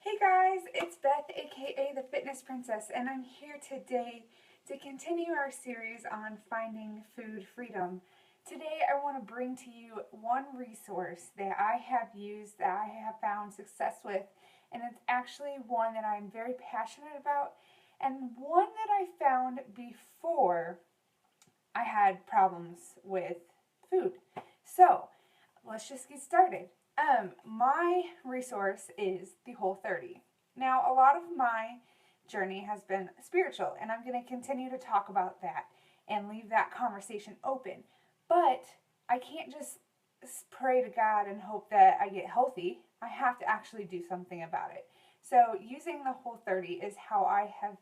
Hey guys, it's Beth, aka the Fitness Princess, and I'm here today to continue our series on finding food freedom. Today I want to bring to you one resource that I have used, that I have found success with, and it's actually one that I'm very passionate about, and one that I found before I had problems with food. So, let's just get started. My resource is the Whole30. Now, a lot of my journey has been spiritual, and I'm going to continue to talk about that and leave that conversation open. But I can't just pray to God and hope that I get healthy. I have to actually do something about it. So, using the Whole30 is how I have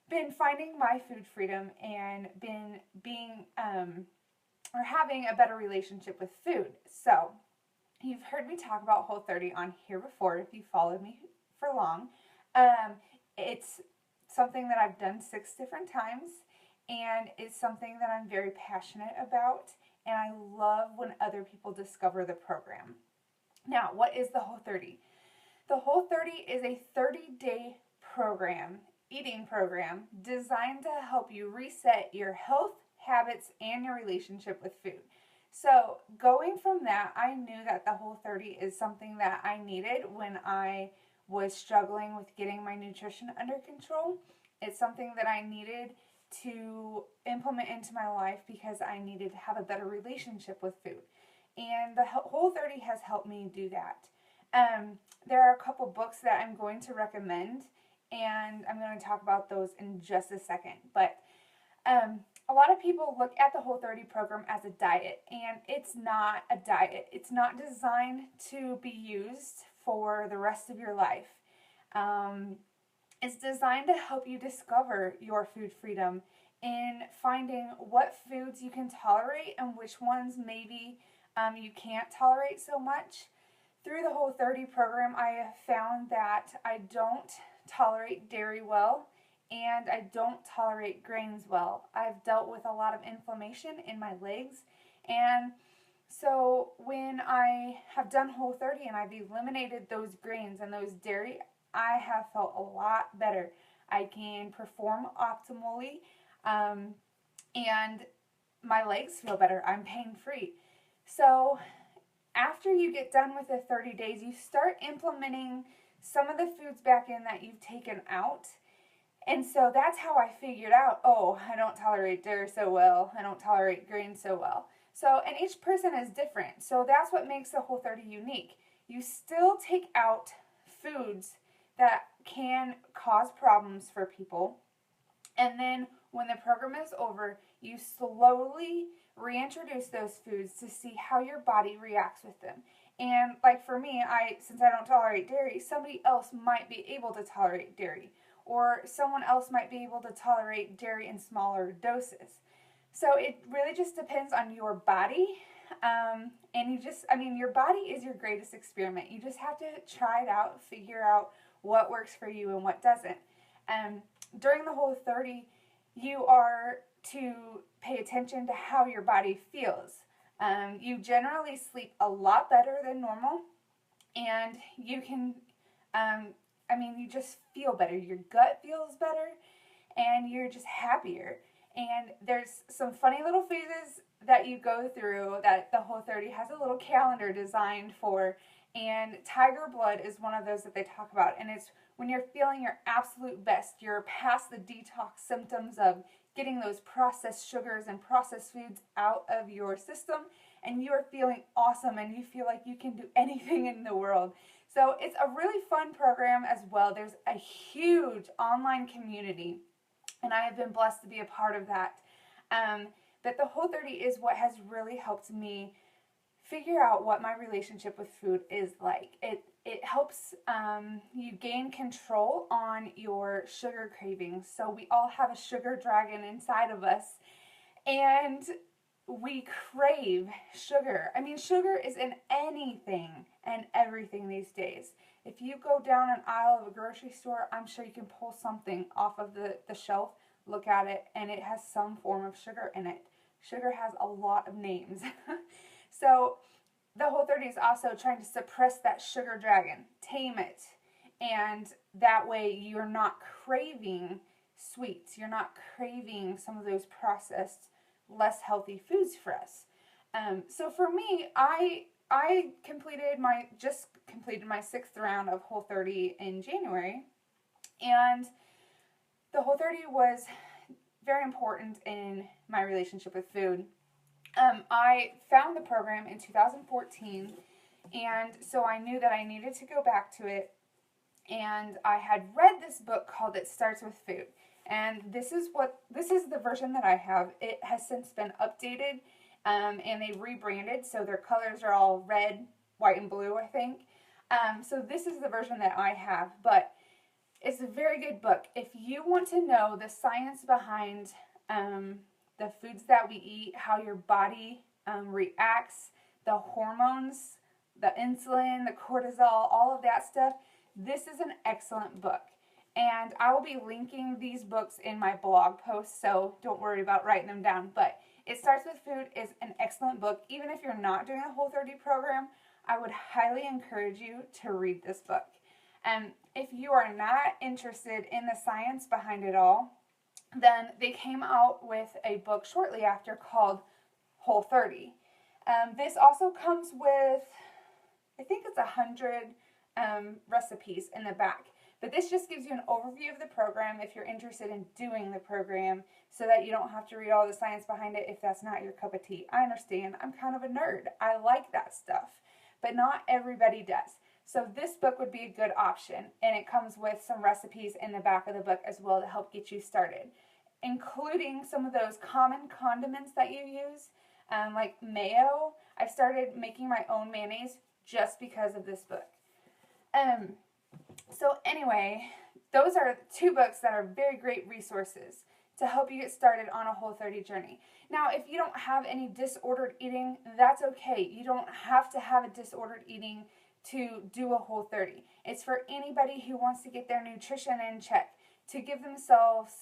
been finding my food freedom and been being or having a better relationship with food. So, you've heard me talk about Whole30 on here before if you followed me for long. It's something that I've done 6 different times, and it's something that I'm very passionate about, and I love when other people discover the program. Now, what is the Whole30? The Whole30 is a 30-day program, eating program, designed to help you reset your health, habits, and your relationship with food. So going from that, I knew that the Whole30 is something that I needed when I was struggling with getting my nutrition under control. It's something that I needed to implement into my life because I needed to have a better relationship with food. And the Whole30 has helped me do that. There are a couple books that I'm going to recommend, and I'm going to talk about those in just a second. But a lot of people look at the Whole30 program as a diet, and it's not a diet. It's not designed to be used for the rest of your life. It's designed to help you discover your food freedom in finding what foods you can tolerate and which ones maybe you can't tolerate so much. Through the Whole30 program, I have found that I don't tolerate dairy well, and I don't tolerate grains well. I've dealt with a lot of inflammation in my legs, and so when I have done Whole30 and I've eliminated those grains and those dairy, I have felt a lot better. I can perform optimally, and my legs feel better. I'm pain-free. So after you get done with the 30 days, you start implementing some of the foods back in that you've taken out. And so that's how I figured out, oh, I don't tolerate dairy so well. I don't tolerate grains so well. So, and each person is different. So that's what makes the Whole30 unique. You still take out foods that can cause problems for people. And then when the program is over, you slowly reintroduce those foods to see how your body reacts with them. And like for me, since I don't tolerate dairy, somebody else might be able to tolerate dairy, or someone else might be able to tolerate dairy in smaller doses. So it really just depends on your body. And your body is your greatest experiment. You just have to try it out, figure out what works for you and what doesn't. During the Whole30, you are to pay attention to how your body feels. You generally sleep a lot better than normal, and you can, you just feel better. Your gut feels better, and you're just happier. And there's some funny little phases that you go through that the Whole30 has a little calendar designed for, and Tiger Blood is one of those that they talk about, and it's when you're feeling your absolute best. You're past the detox symptoms of getting those processed sugars and processed foods out of your system, and you're feeling awesome and you feel like you can do anything in the world. So it's a really fun program as well. There's a huge online community, and I have been blessed to be a part of that. But the Whole30 is what has really helped me figure out what my relationship with food is like. It helps you gain control on your sugar cravings. So we all have a sugar dragon inside of us, and we crave sugar. I mean, sugar is in anything and everything these days. If you go down an aisle of a grocery store, I'm sure you can pull something off of the shelf, look at it, and it has some form of sugar in it. Sugar has a lot of names. So the Whole30 is also trying to suppress that sugar dragon, tame it, And that way you're not craving sweets. You're not craving some of those processed, less healthy foods for us. So for me, I just completed my 6th round of Whole30 in January, and the Whole30 was very important in my relationship with food. I found the program in 2014, and so I knew that I needed to go back to it. And I had read this book called It Starts With Food. And this is the version that I have. It has since been updated, and they rebranded, so their colors are all red, white, and blue, I think. So this is the version that I have, but it's a very good book. If you want to know the science behind the foods that we eat, how your body reacts, the hormones, the insulin, the cortisol, all of that stuff, this is an excellent book. And I will be linking these books in my blog post, so don't worry about writing them down. But It Starts With Food is an excellent book. Even if you're not doing a Whole30 program, I would highly encourage you to read this book. If you are not interested in the science behind it all, then they came out with a book shortly after called Whole30. This also comes with, I think it's 100 recipes in the back. But this just gives you an overview of the program if you're interested in doing the program, so that you don't have to read all the science behind it if that's not your cup of tea. I understand. I'm kind of a nerd. I like that stuff. But not everybody does. So this book would be a good option. And it comes with some recipes in the back of the book as well to help get you started, including some of those common condiments that you use, like mayo. I started making my own mayonnaise just because of this book. So anyway, those are 2 books that are very great resources to help you get started on a Whole30 journey. Now, if you don't have any disordered eating, that's okay. You don't have to have a disordered eating to do a Whole30. It's for anybody who wants to get their nutrition in check, to give themselves,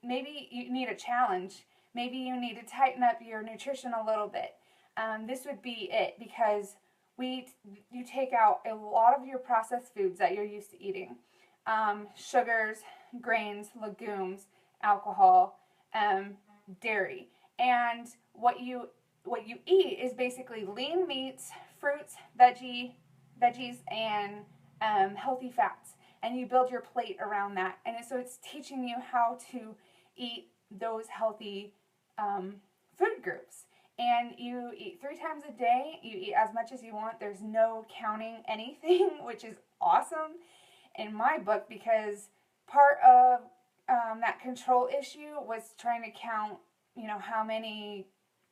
maybe you need a challenge. Maybe you need to tighten up your nutrition a little bit. This would be it, because you take out a lot of your processed foods that you're used to eating. Sugars, grains, legumes, alcohol, dairy. And what you eat is basically lean meats, fruits, veggies, and healthy fats. And you build your plate around that. And so it's teaching you how to eat those healthy food groups. And you eat 3 times a day. You eat as much as you want. There's no counting anything, which is awesome in my book, because part of that control issue was trying to count, how many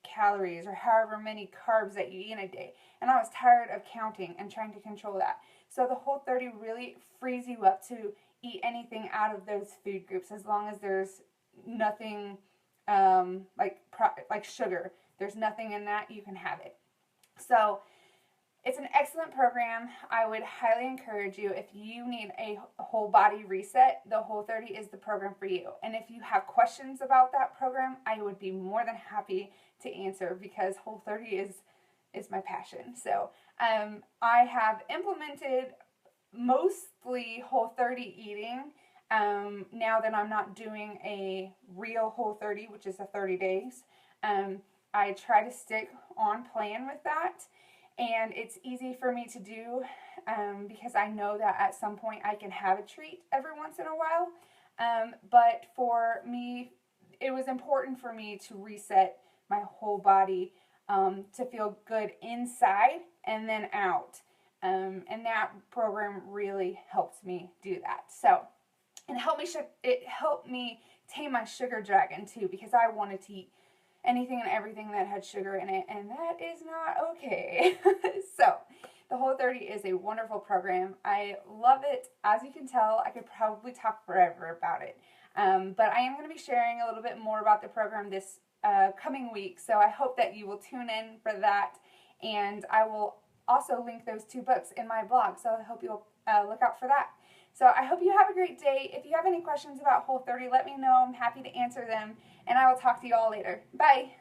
calories or however many carbs that you eat in a day. And I was tired of counting and trying to control that. So the Whole30 really frees you up to eat anything out of those food groups, as long as there's nothing like sugar. There's nothing in that, you can have it. So it's an excellent program. I would highly encourage you, if you need a whole body reset, the Whole30 is the program for you. And if you have questions about that program, I would be more than happy to answer, because Whole30 is my passion. So I have implemented mostly Whole30 eating now that I'm not doing a real Whole30, which is the 30 days. I try to stick on plan with that, and it's easy for me to do because I know that at some point I can have a treat every once in a while. But for me, it was important for me to reset my whole body to feel good inside and then out. And that program really helped me do that. So, and it helped me tame my sugar dragon too, because I wanted to eat anything and everything that had sugar in it, and that is not okay. So the Whole30 is a wonderful program. I love it. As you can tell, I could probably talk forever about it. But I am going to be sharing a little bit more about the program this coming week, so I hope that you will tune in for that. And I will also link those 2 books in my blog, so I hope you'll look out for that. So I hope you have a great day. If you have any questions about Whole30, let me know. I'm happy to answer them, and I will talk to you all later. Bye.